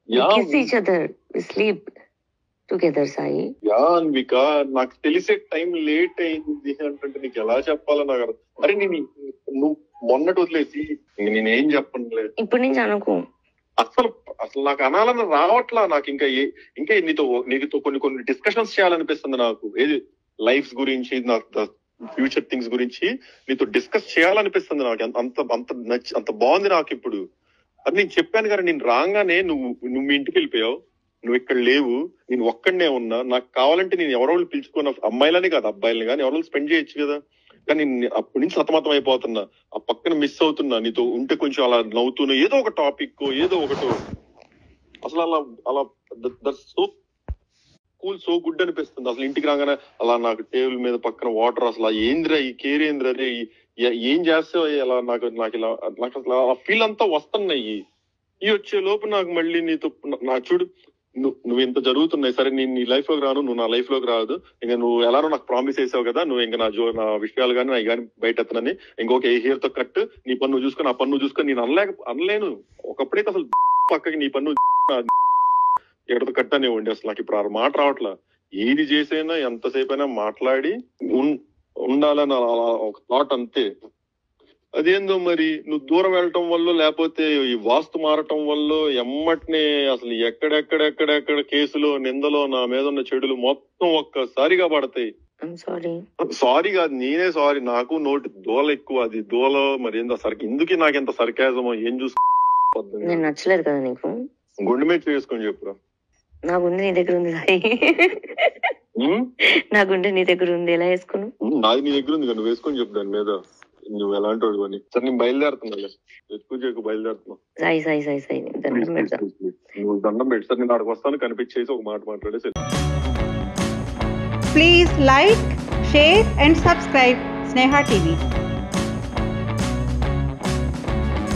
kiss each other, we sleep together, Sai. Anvika, నాకు తెలిసే time late అయింది అంటే నీకు ఎలా చెప్పాలో నాకు అరే నువ్వు మొన్నటి వదిలేసి నేనేం చెప్పనులే. ఇప్పుడు నుంచి అనుకో. అసలు నాకు అనాలని రావట్లా. నాకు ఇంకా నీతో కొన్ని డిస్కషన్స్ చేయాలనిపిస్తుంది నాకు. ఏది లైఫ్ గురించి, నాకు ఫ్యూచర్ థింగ్స్ గురించి నీతో డిస్కస్ చేయాలనిపిస్తుంది నాకు. అంత బాగుంది నాకు ఇప్పుడు. అది నేను చెప్పాను కదా, నేను రాగానే నువ్వు మీ ఇంటికి వెళ్ళిపోయావు, నువ్వు ఇక్కడ లేవు, నేను ఒక్కడనే ఉన్నా. నాకు కావాలంటే నేను ఎవరో పిలుచుకున్న అమ్మాయిలని కాదు అబ్బాయిలని కానీ ఎవరో స్పెండ్ చేయొచ్చు కదా. కానీ అప్పటి నుంచి సతమతం అయిపోతున్నా, ఆ పక్కన మిస్ అవుతున్నా. నీతో ఉంటే కొంచెం అలా నవ్వుతున్నా, ఏదో ఒక టాపిక్ ఏదో ఒకటో. అసలు అలా సో కూల్, సో గుడ్ అనిపిస్తుంది. అసలు ఇంటికి రాగానే అలా నాకు టేబుల్ మీద పక్కన వాటర్, అసలు ఏంద్రా ఈ కేర్ ఏంద్రా, అదే ఏం చేస్తావు అలా నాకు అసలు ఆ ఫీల్ అంతా వస్తున్నాయి. ఈ వచ్చే లోపు నాకు మళ్ళీ నీతో నాకు చూడు, నువ్వు ఇంత జరుగుతున్నాయి. సరే నేను నీ లైఫ్ లోకి రాను, నువ్వు నా లైఫ్ లోకి రాదు. ఇంకా నువ్వు ఎలానో నాకు ప్రామిస్ చేసావు కదా, నువ్వు ఇంకా నా విషయాలు కానీ నా కానీ బయట ఎత్తనని ఇంకొక హెయిర్ తో కట్, నీ పన్ను చూసుకొని ఆ పన్ను చూసుకొని నేను అనలేను. ఒకప్పుడైతే అసలు పక్కకి నీ పన్ను ఎక్కడితో కట్ అనేవ్వండి. అసలు నాకు ఇప్పుడు ఆ మాట రావట్లా. ఏది చేసైనా ఎంతసేపు అయినా మాట్లాడి ఉండాలని అలా ఒక థాట్ అంతే. అదేందో మరి నువ్వు దూరం వెళ్ళటం వల్ల, లేకపోతే ఈ వాస్తు మారటం వల్ల ఎమ్మటినే అసలు ఎక్కడెక్కడ కేసులో నిందలో నా మీద ఉన్న చెడులు మొత్తం ఒక్కసారిగా పడతాయి. సారీ కాదు, నేనే సారీ. నాకు నోటి దూల ఎక్కువ. అది దూల మరి ఏందో ఎందుకు నాకు ఎంత సర్కాజమో ఏం నేను నచ్చలేదు కదా నీకు. గుండె మీద చేసుకొని చెప్పురా. నా గుండె నీ దగ్గర ఉంది, నా గుండె నీ దగ్గర ఉంది, ఎలా వేసుకున్నావు? నాది నీ దగ్గర ఉంది, నువ్వు వేసుకొని చెప్పు దాని మీద. నువ్వు ఎలాంటి వాడు అని. సరే నేను బయలుదేరుతున్నా, ఎక్కువ చేయకు, బయలుదేరుతున్నా. నువ్వు దండం పెట్టి సార్ నేను అక్కడికి వస్తాను, కనిపించేసి ఒక మాట మాట్లాడేసి. Please like, share and subscribe Sneha TV.